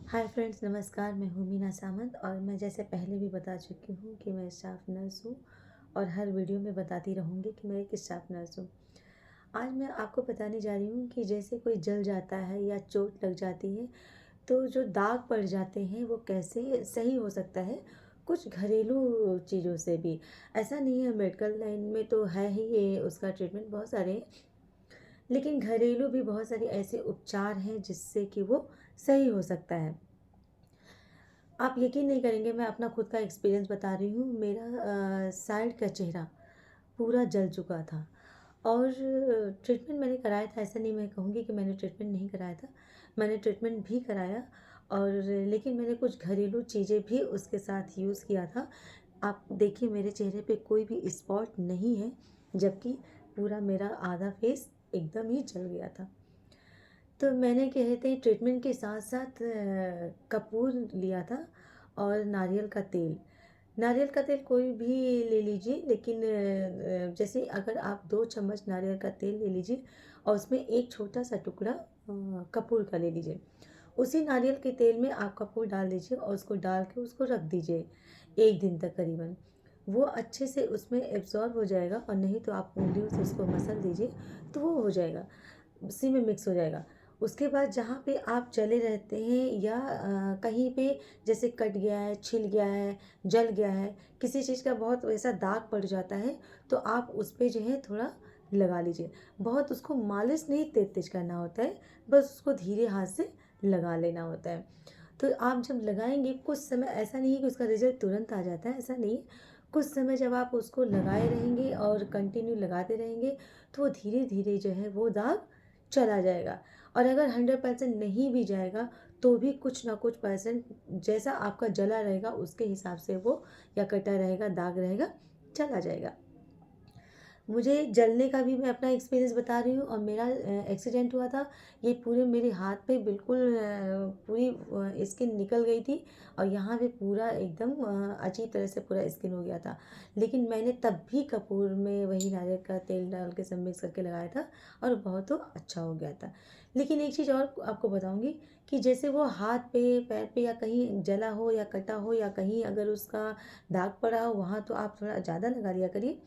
Hi friends, नमस्कार। मैं हूँ मीना सामंत और मैं जैसे पहले भी बता चुकी हूँ कि मैं स्टाफ नर्स हूँ और हर वीडियो में बताती रहूँगी कि मैं एक स्टाफ नर्स हूँ। आज मैं आपको बताने जा रही हूँ कि जैसे कोई जल जाता है या चोट लग जाती है तो जो दाग पड़ जाते हैं वो कैसे सही हो सकता है। कुछ घरेलू चीज़ों से भी, ऐसा नहीं है मेडिकल लाइन में तो है ही, ये उसका ट्रीटमेंट बहुत सारे हैं, लेकिन घरेलू भी बहुत सारे ऐसे उपचार हैं जिससे कि वो सही हो सकता है। आप यकीन नहीं करेंगे, मैं अपना खुद का एक्सपीरियंस बता रही हूँ। मेरा साइड का चेहरा पूरा जल चुका था और ट्रीटमेंट मैंने कराया था। ऐसा नहीं मैं कहूँगी कि मैंने ट्रीटमेंट नहीं कराया था, मैंने ट्रीटमेंट भी कराया। और लेकिन मैंने कुछ घरेलू चीज़ें भी उसके साथ यूज़ किया था। आप देखिए, मेरे चेहरे पे कोई भी स्पॉट नहीं है, जबकि पूरा मेरा आधा फेस एकदम ही जल गया था। तो मैंने कहते हैं ट्रीटमेंट के साथ साथ कपूर लिया था और नारियल का तेल। नारियल का तेल कोई भी ले लीजिए, लेकिन जैसे अगर आप 2 चम्मच नारियल का तेल ले लीजिए और उसमें एक छोटा सा टुकड़ा कपूर का ले लीजिए। उसी नारियल के तेल में आप कपूर डाल दीजिए और उसको डाल के उसको रख दीजिए 1 दिन तक करीबन। वो अच्छे से उसमें एब्ज़ॉर्ब हो जाएगा, और नहीं तो आप उँगलियों से उसको मसल दीजिए तो वो हो जाएगा, उसी में मिक्स हो जाएगा। उसके बाद जहाँ पे आप जले रहते हैं या कहीं पे जैसे कट गया है, छिल गया है, जल गया है, किसी चीज़ का बहुत वैसा दाग पड़ जाता है, तो आप उस पे जो है थोड़ा लगा लीजिए। बहुत उसको मालिश नहीं तेज-तेज करना होता है, बस उसको धीरे हाथ से लगा लेना होता है। तो आप जब लगाएँगे कुछ समय, ऐसा नहीं है कि उसका रिज़ल्ट तुरंत आ जाता है, ऐसा नहीं है। कुछ समय जब आप उसको लगाए रहेंगे और कंटिन्यू लगाते रहेंगे, तो वो धीरे-धीरे जो है वो दाग चला जाएगा। और अगर 100% नहीं भी जाएगा, तो भी कुछ ना कुछ परसेंट जैसा आपका जला रहेगा उसके हिसाब से वो, या कटा रहेगा, दाग रहेगा, चला जाएगा। मुझे जलने का भी मैं अपना एक्सपीरियंस बता रही हूँ, और मेरा एक्सीडेंट हुआ था। ये पूरे मेरे हाथ पे बिल्कुल पूरी स्किन निकल गई थी और यहाँ पे पूरा एकदम अजीब तरह से पूरा स्किन हो गया था। लेकिन मैंने तब भी कपूर में वही नारियल का तेल डाल के सब मिक्स करके लगाया था और बहुत तो अच्छा हो गया था। लेकिन एक चीज़ और आपको बताऊँगी कि जैसे वो हाथ पे, पैर पे या कहीं जला हो या कटा हो या कहीं अगर उसका दाग पड़ा हो, वहाँ तो आप थोड़ा ज़्यादा लगा लिया करिए।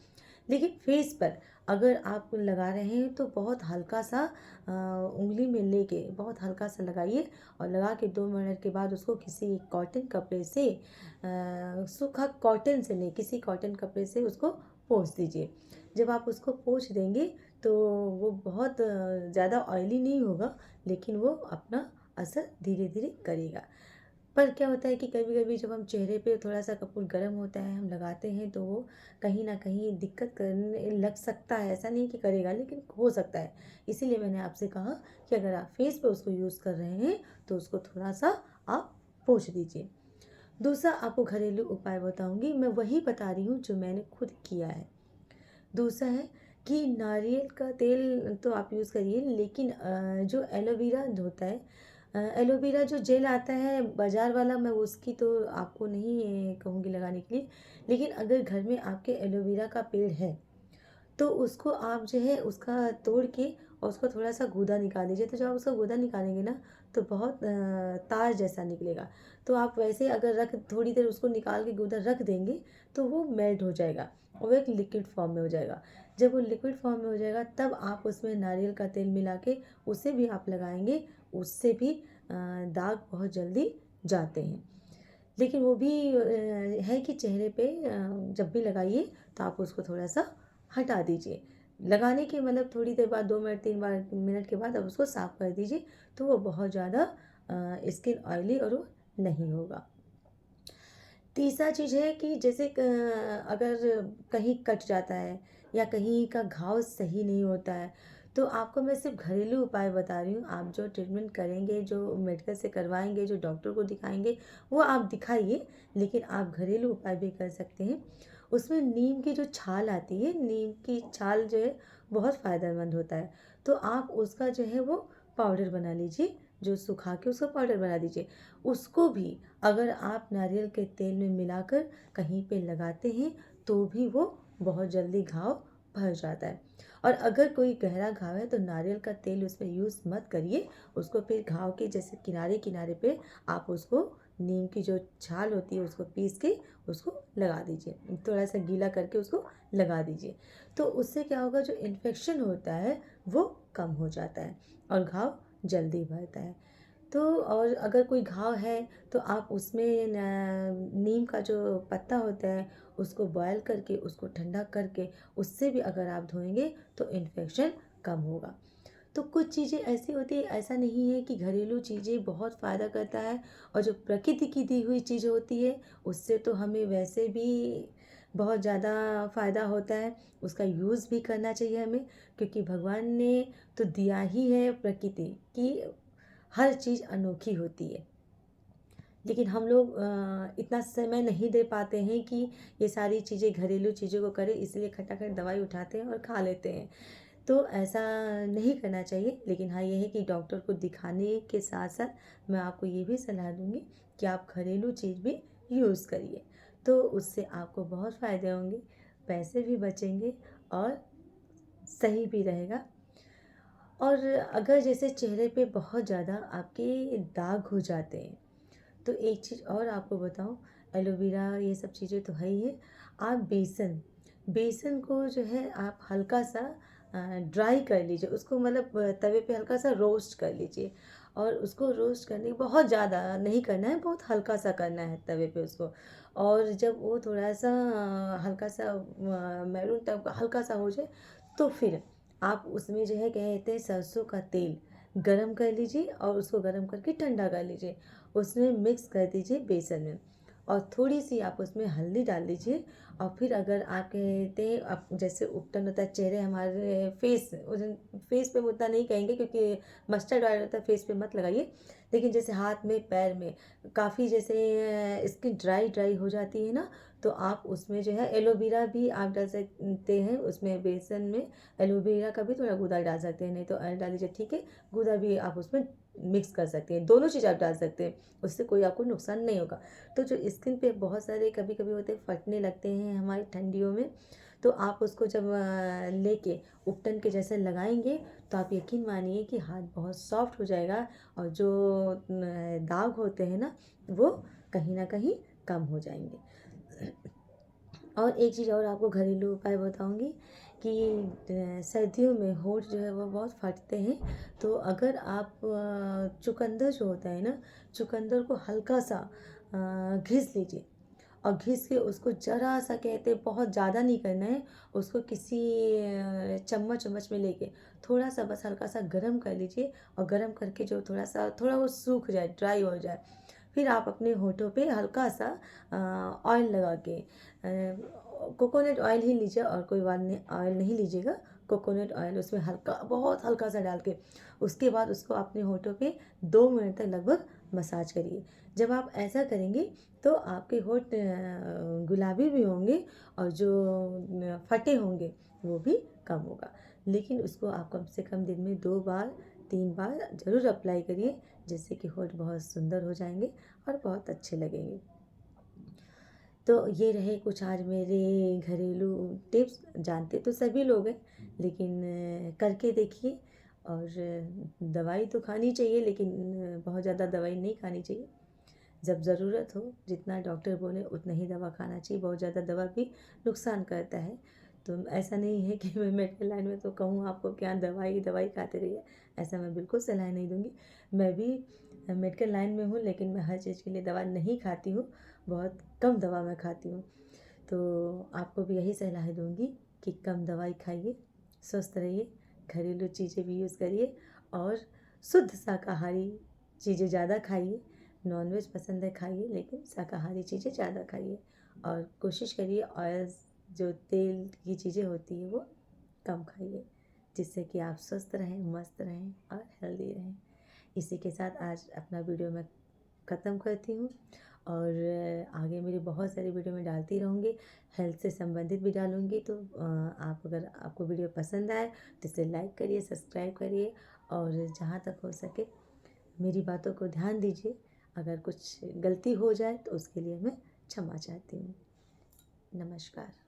लेकिन फेस पर अगर आप लगा रहे हैं तो बहुत हल्का सा उंगली में लेके बहुत हल्का सा लगाइए, और लगा के 2 मिनट के बाद उसको किसी कॉटन कपड़े से, सूखा कॉटन से नहीं, किसी कॉटन कपड़े से उसको पोंछ दीजिए। जब आप उसको पोंछ देंगे तो वो बहुत ज़्यादा ऑयली नहीं होगा, लेकिन वो अपना असर धीरे धीरे करेगा। पर क्या होता है कि कभी-कभी जब हम चेहरे पे थोड़ा-सा कपूर गर्म होता है, हम लगाते हैं तो वो कहीं न कहीं दिक्कत करने लग सकता है। ऐसा नहीं कि करेगा, लेकिन हो सकता है। इसीलिए मैंने आपसे कहा कि अगर आप फेस पे उसको यूज़ कर रहे हैं तो उसको थोड़ा-सा आप पोंछ दीजिए। दूसरा आपको घरेलू उपाय बताऊँगी, मैं वही बता रही हूँ जो मैंने खुद किया है। दूसरा है कि नारियल का तेल तो आप यूज़ करिए, लेकिन जो एलोवेरा होता है, एलोवेरा जो जेल आता है बाज़ार वाला, मैं उसकी तो आपको नहीं कहूँगी लगाने के लिए। लेकिन अगर घर में आपके एलोवेरा का पेड़ है तो उसको आप जो है उसका तोड़ के और उसको थोड़ा-सा गूदा निकाल लीजिए। तो जब आप उसका गूदा निकालेंगे ना, तो बहुत तार जैसा निकलेगा। तो आप वैसे अगर रख थोड़ी देर उसको निकाल के गूदा रख देंगे तो वो मेल्ट हो जाएगा और वो एक लिक्विड फॉर्म में हो जाएगा। जब वो लिक्विड फॉर्म में हो जाएगा तब आप उसमें नारियल का तेल मिला के उसे भी आप लगाएँगे, उससे भी दाग बहुत जल्दी जाते हैं। लेकिन वो भी है कि चेहरे पे जब भी लगाइए तो आप उसको थोड़ा-सा हटा दीजिए। लगाने के मतलब थोड़ी देर बाद, 2 मिनट 3 बार मिनट के बाद आप उसको साफ़ कर दीजिए, तो वो बहुत ज़्यादा स्किन ऑयली और वो नहीं होगा। तीसरा चीज़ है कि जैसे अगर कहीं कट जाता है या कहीं का घाव सही नहीं होता है, तो आपको मैं सिर्फ़ घरेलू उपाय बता रही हूँ। आप जो ट्रीटमेंट करेंगे, जो मेडिकल से करवाएँगे, जो डॉक्टर को दिखाएँगे, वो आप दिखाइए, लेकिन आप घरेलू उपाय भी कर सकते हैं। उसमें नीम की जो छाल आती है, नीम की छाल जो है बहुत फ़ायदेमंद होता है। तो आप उसका जो है वो पाउडर बना लीजिए, जो सुखा के उसका पाउडर बना दीजिए। उसको भी अगर आप नारियल के तेल में मिलाकर कहीं पे लगाते हैं तो भी वो बहुत जल्दी घाव भर जाता है। और अगर कोई गहरा घाव है तो नारियल का तेल उसमें यूज़ मत करिए, उसको फिर घाव के जैसे किनारे किनारे पे आप उसको नीम की जो छाल होती है उसको पीस के उसको लगा दीजिए, थोड़ा सा गीला करके उसको लगा दीजिए। तो उससे क्या होगा, जो इन्फेक्शन होता है वो कम हो जाता है और घाव जल्दी भरता है। तो और अगर कोई घाव है तो आप उसमें नीम का जो पत्ता होता है उसको बॉयल करके उसको ठंडा करके उससे भी अगर आप धोएंगे तो इन्फेक्शन कम होगा। तो कुछ चीज़ें ऐसी होती है, ऐसा नहीं है कि घरेलू चीज़ें बहुत फ़ायदा करता है, और जो प्रकृति की दी हुई चीज़ होती है उससे तो हमें वैसे भी बहुत ज़्यादा फ़ायदा होता है, उसका यूज़ भी करना चाहिए हमें, क्योंकि भगवान ने तो दिया ही है प्रकृति की, हर चीज़ अनोखी होती है। लेकिन हम लोग इतना समय नहीं दे पाते हैं कि ये सारी चीज़ें घरेलू चीज़ों को करें, इसलिए खटाखट दवाई उठाते हैं और खा लेते हैं। तो ऐसा नहीं करना चाहिए। लेकिन हाँ, ये है कि डॉक्टर को दिखाने के साथ साथ मैं आपको ये भी सलाह दूँगी कि आप घरेलू चीज़ भी यूज़ करिए। तो उससे आपको बहुत फ़ायदे होंगे, पैसे भी बचेंगे और सही भी रहेगा। और अगर जैसे चेहरे पे बहुत ज़्यादा आपके दाग हो जाते हैं, तो एक चीज़ और आपको बताऊँ, एलोवेरा ये सब चीज़ें तो है ही है। आप बेसन को जो है आप हल्का-सा ड्राई कर लीजिए, उसको मतलब तवे पे हल्का-सा रोस्ट कर लीजिए, और उसको रोस्ट करने बहुत ज़्यादा नहीं करना है, बहुत हल्का-सा करना है तवे पे उसको। और जब वो थोड़ा-सा हल्का-सा मैरून टाइप का हल्का-सा हो जाए, तो फिर आप उसमें जो है क्या कहते हैं सरसों का तेल गरम कर लीजिए और उसको गरम करके ठंडा कर लीजिए। उसमें मिक्स कर दीजिए बेसन में, और थोड़ी-सी आप उसमें हल्दी डाल दीजिए। और फिर अगर आप कहते हैं, आप जैसे उपटन होता है चेहरे हमारे फेस पे उतना नहीं कहेंगे क्योंकि मस्टर्ड ऑयल होता है, फेस पे मत लगाइए। लेकिन जैसे हाथ में, पैर में काफ़ी जैसे स्किन ड्राई हो जाती है ना, तो आप उसमें जो है एलोवेरा भी आप डाल सकते हैं उसमें, बेसन में एलोवेरा का भी थोड़ा गूदा डाल सकते हैं, नहीं तो ऑयल डाल लीजिए, ठीक है। गूदा भी आप उसमें मिक्स कर सकते हैं, दोनों चीज़ आप डाल सकते हैं, उससे कोई आपको नुकसान नहीं होगा। तो जो स्किन पे बहुत सारे कभी-कभी होते हैं, फटने लगते हैं हमारी ठंडियों में, तो आप उसको जब लेके उपटन के जैसे लगाएँगे, तो आप यकीन मानिए कि हाथ बहुत सॉफ्ट हो जाएगा, और जो दाग होते हैं ना, वो कहीं न कहीं कम हो जाएँगे। और एक चीज़ और आपको घरेलू उपाय बताऊँगी कि सर्दियों में होंठ जो है वो बहुत फटते हैं। तो अगर आप चुकंदर जो होता है ना, चुकंदर को हल्का-सा घिस लीजिए, और घिस के उसको ज़रा-सा कहते हैं, बहुत ज़्यादा नहीं करना है, उसको किसी चम्मच में लेके थोड़ा-सा बस हल्का-सा गरम कर लीजिए, और गरम करके जो थोड़ा वो सूख जाए, ड्राई हो जाए, फिर आप अपने होठों पे हल्का-सा ऑयल लगा के कोकोनट ऑयल ही लीजिए, और कोई ऑयल नहीं लीजिएगा, कोकोनट ऑयल उसमें हल्का, बहुत हल्का-सा डाल के, उसके बाद उसको अपने होठों पे 2 मिनट तक लगभग मसाज करिए। जब आप ऐसा करेंगे तो आपके होंठ गुलाबी भी होंगे, और जो फटे होंगे वो भी कम होगा। लेकिन उसको आप कम से कम दिन में 2 बार 3 बार ज़रूर अप्लाई करिए, जिससे कि होंठ बहुत सुंदर हो जाएँगे और बहुत अच्छे लगेंगे। तो ये रहे कुछ आज मेरे घरेलू टिप्स। जानते तो सभी लोग हैं, लेकिन करके देखिए। और दवाई तो खानी चाहिए, लेकिन बहुत ज़्यादा दवाई नहीं खानी चाहिए। जब ज़रूरत हो, जितना डॉक्टर बोले उतना ही दवा खाना चाहिए, बहुत ज़्यादा दवा भी नुकसान करता है। तो ऐसा नहीं है कि मैं मेडिकल लाइन में तो कहूँ आपको क्या दवाई खाते रहिए, ऐसा मैं बिल्कुल सलाह नहीं दूँगी। मैं भी मेडिकल लाइन में हूँ, लेकिन मैं हर चीज़ के लिए दवा नहीं खाती हूँ, बहुत कम दवा मैं खाती हूँ। तो आपको भी यही सलाह दूँगी कि कम दवाई खाइए, स्वस्थ रहिए, घरेलू चीज़ें भी यूज़ करिए, और शुद्ध शाकाहारी चीज़ें ज़्यादा खाइए। नॉनवेज पसंद है खाइए, लेकिन शाकाहारी चीज़ें ज़्यादा खाइए, और कोशिश करिए ऑयल, जो तेल की चीज़ें होती हैं वो कम खाइए, जिससे कि आप स्वस्थ रहें, मस्त रहें और हेल्दी रहें। इसी के साथ आज अपना वीडियो मैं ख़त्म करती हूँ, और आगे मेरी बहुत सारी वीडियो मैं डालती रहूँगी, हेल्थ से संबंधित भी डालूँगी। तो आप, अगर आपको वीडियो पसंद आए तो इसे लाइक करिए, सब्सक्राइब करिए, और जहाँ तक हो सके मेरी बातों को ध्यान दीजिए। अगर कुछ गलती हो जाए तो उसके लिए मैं क्षमा चाहती हूँ। नमस्कार।